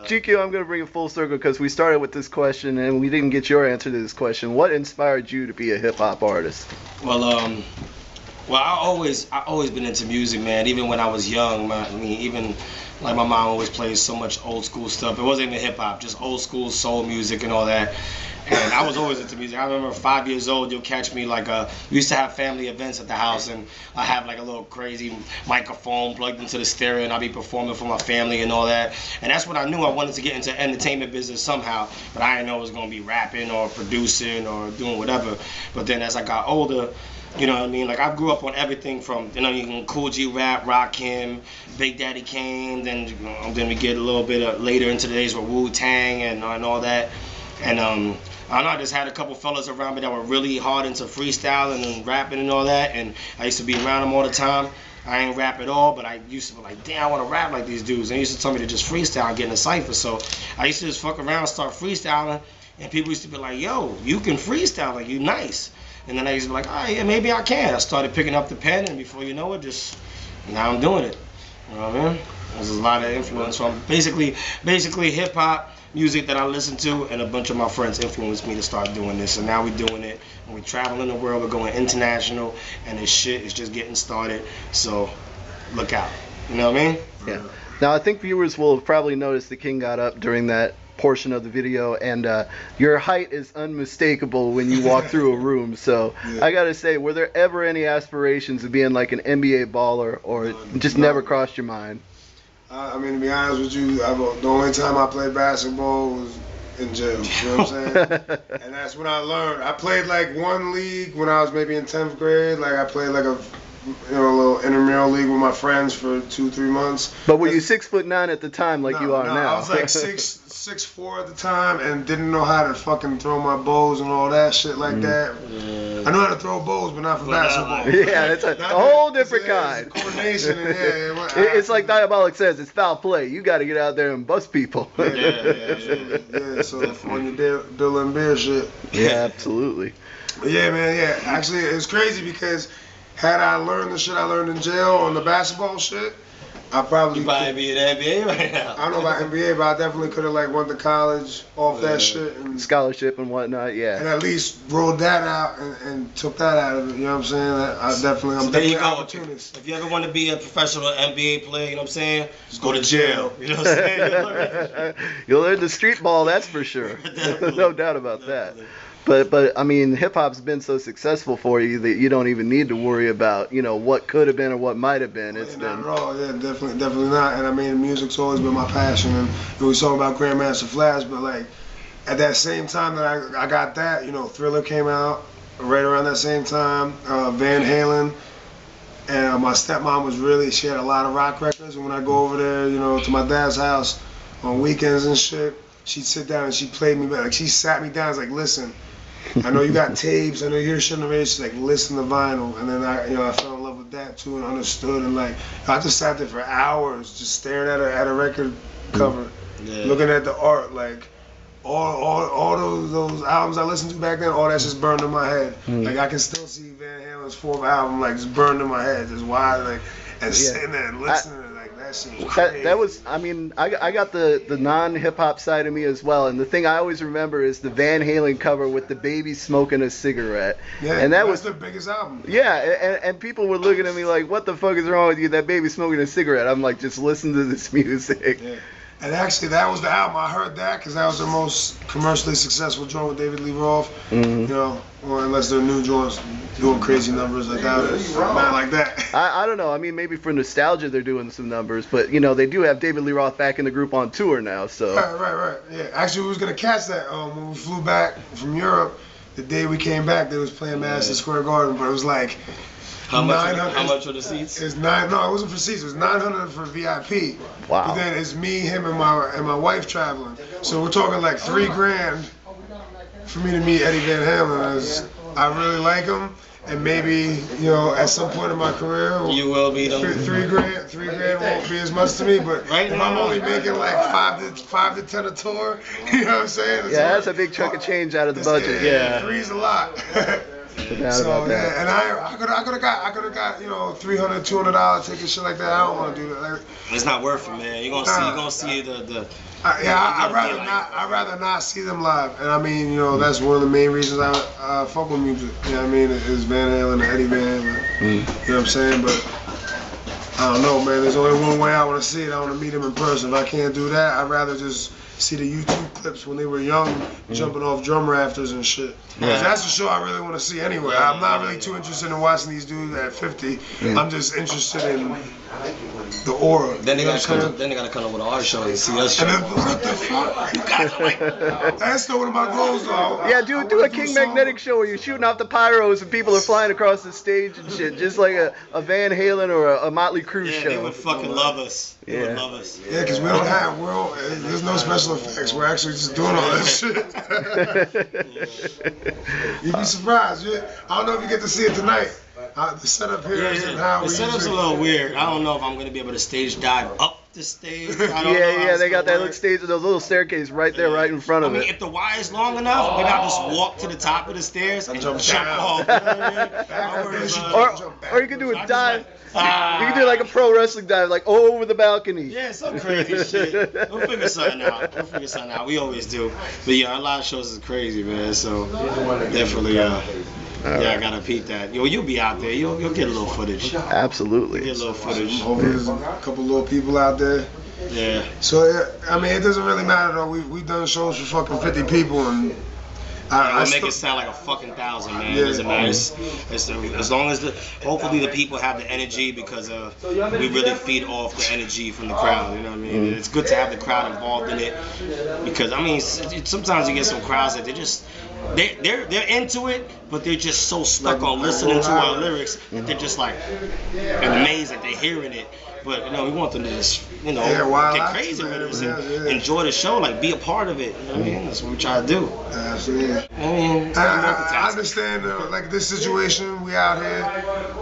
GQ, I'm going to bring it full circle because we started with this question and we didn't get your answer to this question. What inspired you to be a hip hop artist? Well, I always been into music, man. Even when I was young, even like my mom always plays so much old school stuff. It wasn't even hip hop, just old school soul music and all that. And I was always into music. I remember 5 years old, you'll catch me we used to have family events at the house, and I have like a little crazy microphone plugged into the stereo, and I'll be performing for my family and all that. And that's when I knew I wanted to get into the entertainment business somehow, but I didn't know it was gonna be rapping or producing or doing whatever. But then as I got older, you know what I mean? Like I grew up on everything from, you know, Cool G Rap, Rakim, Big Daddy Kane, then we get a little bit later into the days with Wu-Tang and all that. And I don't know, I just had a couple fellas around me that were really hard into freestyling and rapping and all that, and I used to be around them all the time. I ain't rap at all, but I used to be like, damn, I want to rap like these dudes. And they used to tell me to just freestyle and get in a cypher. So I used to just fuck around and start freestyling, and people used to be like, yo, you can freestyle, like you nice. And then I used to be like, all right, yeah, maybe I can. I started picking up the pen, and before you know it, now I'm doing it. You know what I mean? There's a lot of influence from basically hip hop music that I listen to, and a bunch of my friends influenced me to start doing this. And now we're doing it, and we're traveling the world. We're going international, and this shit is just getting started. So look out. You know what I mean? Yeah. Now I think viewers will have probably noticed the King got up during that portion of the video, and your height is unmistakable when you walk through a room. So yeah. I gotta say, were there ever any aspirations of being like an NBA baller, or just never crossed your mind? I mean, to be honest with you, the only time I played basketball was in jail. You know what I'm saying? And that's when I learned. I played like one league when I was maybe in 10th grade. Like I played like a little intramural league with my friends for 2-3 months. But were you 6'9" at the time, like you are now? I was like 6'4" at the time, and didn't know how to fucking throw my bows and all that shit like that. I know how to throw bows, but not for basketball. Yeah, it's a whole different kind. Coordination and it's like Diabolic says, it's foul play. You got to get out there and bust people. Yeah. So on your Bill and Beer shit. Yeah, absolutely. But yeah, man. Yeah, actually, it's crazy because had I learned the shit I learned in jail on the basketball shit, I probably you probably be in the NBA right now. I don't know about NBA, but I definitely could have like went to college off that shit and scholarship and whatnot. Yeah, and at least rolled that out and took that out of it. You know what I'm saying? I'm definitely opportunist. If you ever want to be a professional NBA player, you know what I'm saying? Just go to jail. You know what I'm saying? You'll learn the street ball, that's for sure. No doubt about that. But I mean, hip hop's been so successful for you that you don't even need to worry about, you know, what could have been or what might have been. It's not at all. Yeah, definitely not. And I mean, music's always been my passion. And we talk about Grandmaster Flash, but like at that same time that I got that, you know, Thriller came out right around that same time. Van Halen. And my stepmom she had a lot of rock records. And when I go over there, you know, to my dad's house on weekends and shit, she'd sit down and she played me back. Like she sat me down and was like, listen, I know you got tapes, I know you're shit on the radio. She's like, listen to vinyl. And then I fell in love with that too and understood. And like, I just sat there for hours just staring at a record cover, looking at the art. Like, all those albums I listened to back then, all that's just burned in my head. Like, I can still see Van Halen's 4th album, like, just burned in my head. Just why, like, and sitting there and listening to like, that shit was crazy. That was, I mean, I got the non-hip-hop side of me as well, and the thing I always remember is the Van Halen cover with the baby smoking a cigarette. Yeah, and that was the biggest album. Yeah, and people were looking at me like, what the fuck is wrong with you, that baby smoking a cigarette? I'm like, just listen to this music. Yeah. And actually, that was the album. I heard that because that was the most commercially successful joint with David Lee Roth. You know, or unless they're new joints doing crazy numbers like that. Not like that. I don't know. I mean, maybe for nostalgia they're doing some numbers, but you know, they do have David Lee Roth back in the group on tour now. So. Right. Yeah. Actually, we was gonna catch that when we flew back from Europe. The day we came back, they was playing Madison Square Garden, but it was like. How much were the seats? It's $9. No, it wasn't for seats. It was $900 for VIP. Wow. But then it's me, him, and my wife traveling. So we're talking like $3,000 for me to meet Eddie Van Halen. I really like him, and maybe at some point in my career, you will be them. $3,000 won't be as much to me. But if I'm only making like five to 10 a tour, you know what I'm saying? Yeah, that's a big chunk of change out of the budget. Yeah. Three's a lot. No doubt So about that. yeah, and I could have got you know $300, $200 tickets, shit like that. I don't want to do that. Like, It's not worth it, man. You're gonna see the. I'd rather not see them live. And I mean, you know, that's one of the main reasons I fuck with music. You know what I mean? Is Van Halen and Eddie Van Halen. You know what I'm saying? But I don't know, man. There's only one way I want to see it. I want to meet him in person. If I can't do that, I'd rather just see the YouTube clips when they were young, jumping off drum rafters and shit. Yeah. That's the show I really want to see anyway. I'm not really too interested in watching these dudes at 50. I'm just interested in the aura. Then they gotta come up with an art show and see us show. And then, what the fuck? You guys are like, that's still one of my goals, though. Yeah, do a King Magnetic show where you're shooting off the pyros and people are flying across the stage and shit, just like a Van Halen or a Motley Crue show. They would fucking love us. They would love us. Yeah, because there's no special effects. We're actually just doing all this shit. You'd be surprised. I don't know if you get to see it tonight. The setup here isn't how we The setup's a little weird. I don't know if I'm gonna be able to stage dive up the stage. I don't know They got that little stage with those little staircases right there, right in front of it. If the wire's long enough, maybe I'll just walk to the top of the stairs and jump off. You know what I mean? Or you could do a dive. You can do like a pro wrestling dive, like over the balcony. Yeah, some crazy shit. We'll figure something out. We always do. But yeah, our live shows is crazy, man. So definitely, I gotta peep that. You'll be out there. You'll get a little footage. Absolutely. Get a little footage. Hopefully there's a couple little people out there. Yeah. So I mean, it doesn't really matter though. We've done shows for fucking 50 people and. I make it sound like a fucking 1,000, man. It doesn't matter. As long as hopefully the people have the energy because we really feed off the energy from the crowd. You know what I mean? It's good to have the crowd involved in it because I mean sometimes you get some crowds that they're into it, but they're just so stuck on listening to our lyrics that they're just like amazed that they're hearing it. But you know, we want them to just get crazy with us and enjoy the show, like be a part of it. You know what I mean? That's what we try to do. Absolutely. I understand like this situation. We out here.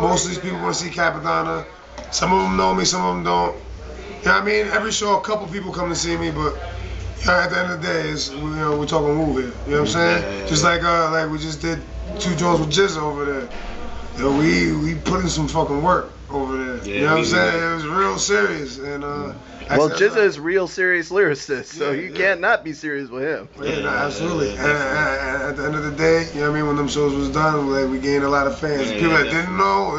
Most of these people want to see Capadonna. Some of them know me, some of them don't. You know what I mean? Every show, a couple people come to see me, but at the end of the day, we're talking woo here. You know what I'm saying? Just like we just did 2 joints with Jizz over there. You know, we put in some fucking work over there. Yeah, you know what I'm saying? It was real serious. And well, Jizz is real serious lyricist, so you can't not be serious with him. Yeah, no, absolutely. And at the end of the day, you know what I mean? When them shows was done, like, we gained a lot of fans. People that didn't know,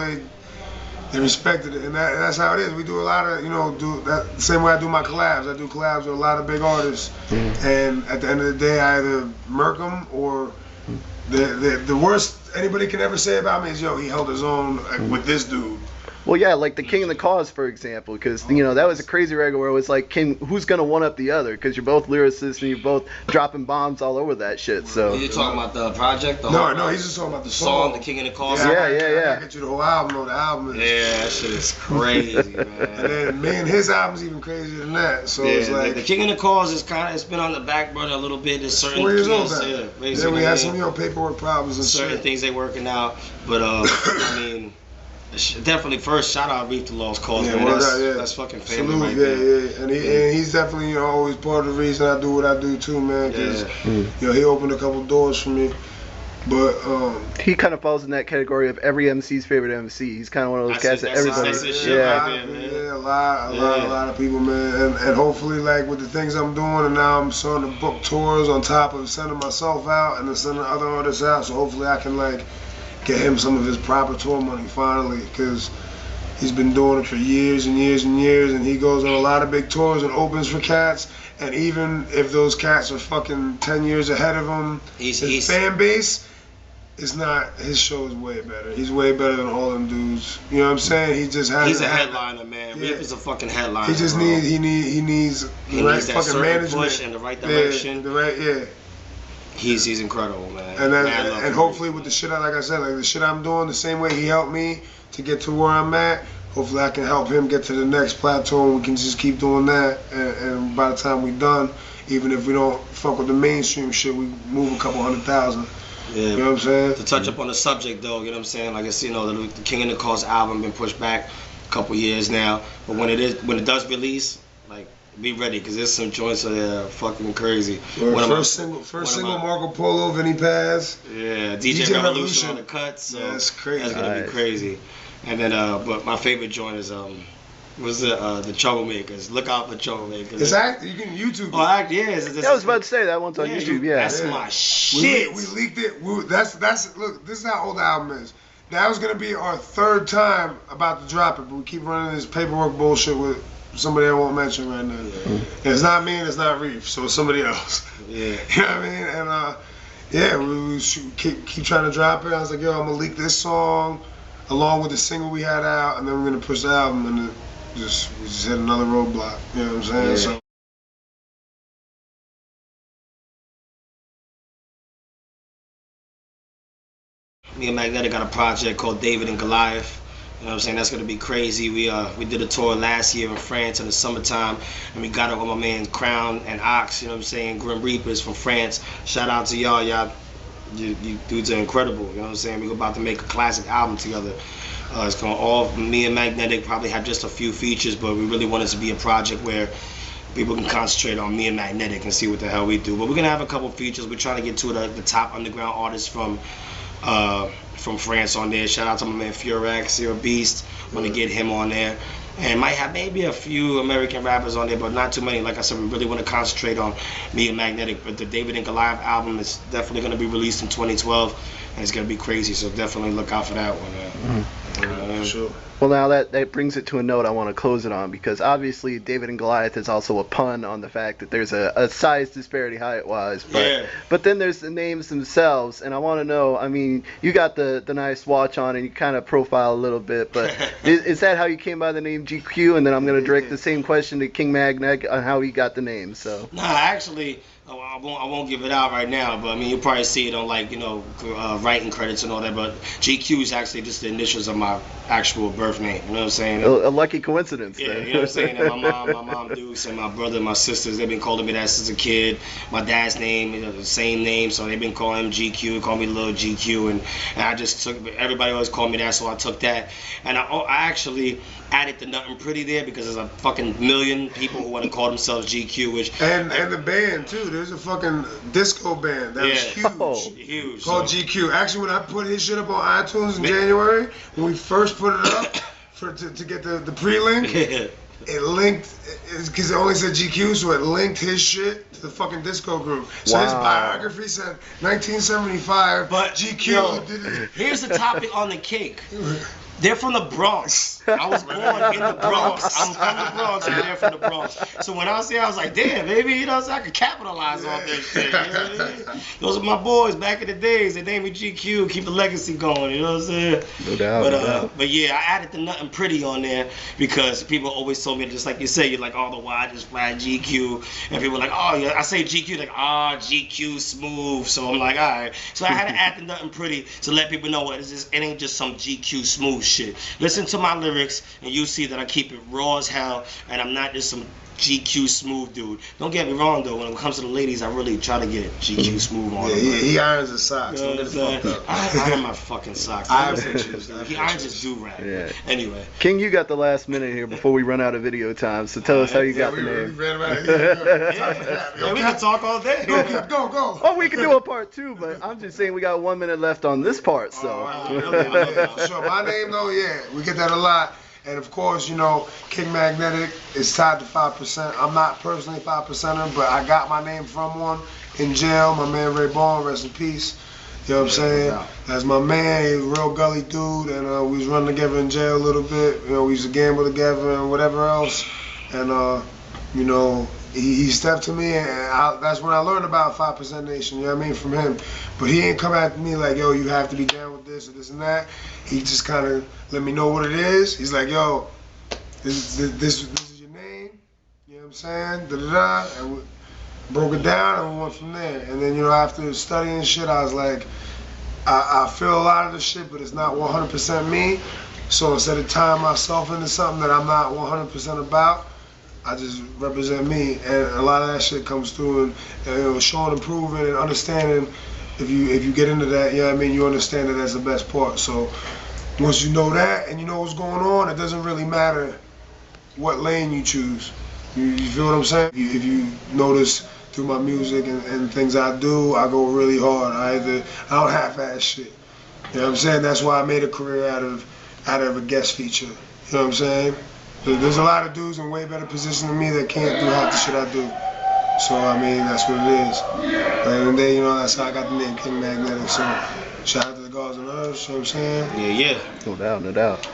they respected it, and that's how it is. We do a lot of, do that the same way I do my collabs. I do collabs with a lot of big artists, and at the end of the day, I either murk them or the worst anybody can ever say about me is, he held his own with this dude. Well, yeah, like the King of the Cause, for example, because, that was a crazy record where it was like, who's going to one-up the other? Because you're both lyricists and you're both dropping bombs all over that shit, so. You're talking about the project? No, he's just talking about the song. The King of the Cause? Yeah. I can get you the whole album, though. The album is... that shit is crazy, man. And then me and his album's even crazier than that, so it's like... The King of the Cause is it's been on the back burner a little bit. There's certain 4 years old now. Then we had some, paperwork problems and certain things they working out, but, I mean... Definitely first shout out Reef the Lost Cause, man. That's fucking family right there. And he's definitely always part of the reason I do what I do too, man. Because he opened a couple doors for me. But he kind of falls in that category of every MC's favorite MC. He's kind of one of those cats that everybody. A lot of people, man. And hopefully, like with the things I'm doing, and now I'm starting to book tours on top of sending myself out and then sending other artists out. So hopefully I can get him some of his proper tour money finally, because he's been doing it for years and years and years, and he goes on a lot of big tours and opens for cats, and even if those cats are fucking 10 years ahead of him, his fan base is not, his show is way better. He's way better than all them dudes. You know what I'm saying? He just has. He's a headliner, man. Reef is a fucking headliner. He just needs the right fucking management push in the right direction. He's incredible, man. And hopefully with the shit like I said, like the shit I'm doing, the same way he helped me to get to where I'm at, hopefully I can help him get to the next plateau, and we can just keep doing that. And by the time we're done, even if we don't fuck with the mainstream shit, we move a couple 100,000. Yeah. You know what I'm saying? To touch up on the subject though, you know what I'm saying? Like I said, the King of the Cause album been pushed back a couple years now, but when it does release, like be ready, because there's some joints that are fucking crazy. First single Marco Polo, Vinny Paz. Yeah, DJ Revolution on the cuts. So that's crazy. That's gonna be crazy. And then, but my favorite joint is was the Troublemakers. Look out for Troublemakers. It's act. You can YouTube. Oh, act. Yeah. I was about to say that one's on YouTube. Yeah. That's my shit. We leaked it. That's look. This is how old the album is. That was gonna be our third time about to drop it, but we keep running this paperwork bullshit with somebody I won't mention right now. Yeah. It's not me and it's not Reef, so it's somebody else. Yeah. You know what I mean? And yeah, we keep trying to drop it. I was like, yo, I'm gonna leak this song along with the single we had out, and then we're gonna push the album, and we just hit another roadblock. You know what I'm saying? Yeah. So. Me and Magnetic got a project called David and Goliath. You know what I'm saying? That's gonna be crazy. We did a tour last year in France in the summertime, and we got it with my man Crown and Ox. You know what I'm saying? Grim Reapers from France. Shout out to y'all. You dudes are incredible. You know what I'm saying? We're about to make a classic album together. It's gonna all me and Magnetic probably have just a few features, but we really want it to be a project where people can concentrate on me and Magnetic and see what the hell we do. But we're gonna have a couple features. We're trying to get two of the top underground artists from France on there. Shout out to my man Furex, you're a beast. Want to get him on there, and might have maybe a few American rappers on there, but not too many. Like I said, we really want to concentrate on me and Magnetic. But the David and Goliath album is definitely going to be released in 2012, and it's going to be crazy. So definitely look out for that one. Sure. Well, now that brings it to a note I want to close it on, because obviously David and Goliath is also a pun on the fact that there's a size disparity height-wise, but then there's the names themselves, and I want to know, I mean, you got the nice watch on and you kind of profile a little bit, but is that how you came by the name GQ? And then I'm going to direct the same question to King Magnetic on how he got the name. So. Nah, actually, I won't give it out right now, but I mean, you'll probably see it on, like, you know, writing credits and all that, but GQ is actually just the initials of my actual birth name, you know what I'm saying? A lucky coincidence, yeah, then. You know what I'm saying? And my mom Dukes, and my brother and my sisters, they've been calling me that since a kid. My dad's name, the same name, so they've been calling him GQ, call me Lil GQ, and I just took, everybody always called me that, so I took that, and I actually added the Nothin Pretty there, because there's a fucking million people who want to call themselves GQ, which... And the band, too. There's a fucking disco band that was huge. Oh. Huge. Called GQ. Actually, when I put his shit up on iTunes in January, when we first put it up to get the pre-link, it linked, because it only said GQ, so it linked his shit to the fucking disco group. So his biography said 1975, but GQ did it. Here's the topic on the cake. They're from the Bronx. I was born in the Bronx. I'm from the Bronx, and they're from the Bronx. So when I was there, I was like, damn, baby, you know, so I could capitalize off this shit. You know what I mean? Those are my boys back in the days. They named me GQ, keep the legacy going. You know what I'm saying? No doubt. But yeah, I added the Nothin Pretty on there because people always told me, just like you say, you're like, oh, the Y just flat GQ, and people are like, oh, yeah, I say GQ, like, GQ smooth. So I'm like, all right. So I had to add the Nothin Pretty to let people know it ain't just some GQ smooth shit. Listen to my lyrics and you see that I keep it raw as hell, and I'm not just some GQ smooth dude. Don't get me wrong though, when it comes to the ladies, I really try to get GQ smooth on. Yeah, he irons his socks. You know Don't get fucked up. I iron my fucking socks. He irons his do-rag. Yeah. Anyway. King, you got the last minute here before we run out of video time, so tell us how you got the name. We ran out of here. Yeah, we can talk all day. Go. Oh, we can do a part 2, but I'm just saying we got 1 minute left on this part, so. So my name though, yeah, we get that a lot. And of course, you know, King Magnetic is tied to 5%. I'm not personally 5%er, but I got my name from one in jail. My man Ray Bond, rest in peace. You know what I'm saying? That's my man. He's a real gully dude, and we was running together in jail a little bit. You know, we used to gamble together and whatever else. And you know, he stepped to me, and that's when I learned about 5% Nation. You know what I mean, from him. But he ain't come at me like, yo, you have to be down with this or this and that. He just kind of let me know what it is. He's like, yo, this is your name. You know what I'm saying? Da-da-da. And we broke it down, and we went from there. And then, you know, after studying shit, I was like, I feel a lot of the shit, but it's not 100% me. So instead of tying myself into something that I'm not 100% about, I just represent me, and a lot of that shit comes through, and you know, showing, improving, and understanding. If you get into that, you know what I mean, you understand that that's the best part. So once you know that and you know what's going on, it doesn't really matter what lane you choose. You feel what I'm saying? If you notice through my music and things I do, I go really hard. I don't half-ass shit. You know what I'm saying? That's why I made a career out of a guest feature. You know what I'm saying? There's a lot of dudes in way better position than me that can't do half the shit I do. So I mean, that's what it is. At the end of the day, you know, that's how I got the name King Magnetic. So shout out to the gods and earth. You know what I'm saying? Yeah. No doubt, no doubt.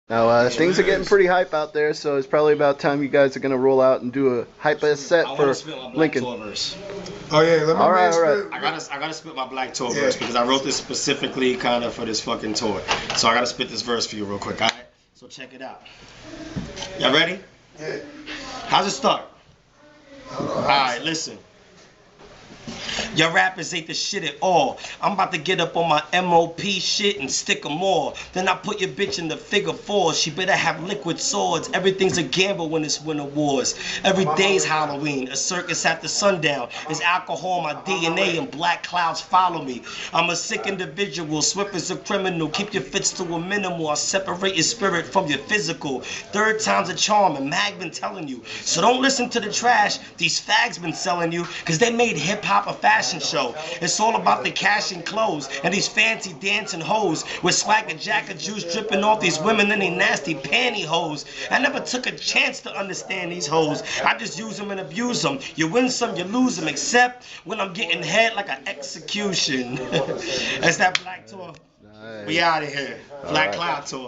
Now, things are getting pretty hype out there, so it's probably about time you guys are going to roll out and do a hype-ass set for Lincoln. Oh, yeah, let me all right. I gotta spit my Black Tour verse because I wrote this specifically kind of for this fucking tour. So I gotta spit this verse for you real quick, alright? So check it out. Y'all ready? Yeah. How's it start? Alright, listen. Your rappers ain't the shit at all. I'm about to get up on my MOP shit and stick 'em all. Then I put your bitch in the figure 4. She better have liquid swords. Everything's a gamble when it's winter wars. Every day's Halloween. A circus after sundown. There's alcohol in my DNA and black clouds follow me. I'm a sick individual. Swift as a criminal. Keep your fits to a minimal. I separate your spirit from your physical. Third time's a charm and Mag been telling you. So don't listen to the trash these fags been selling you. Cause they made hip-hop a fashion show. It's all about the cash and clothes and these fancy dancing hoes with swagger jacket juice dripping off these women and they nasty pantyhose. I never took a chance to understand these hoes. I just use them and abuse them. You win some, you lose them, except when I'm getting head like an execution. That's that Black Tour. Nice. We out of here. Black Cloud Tour.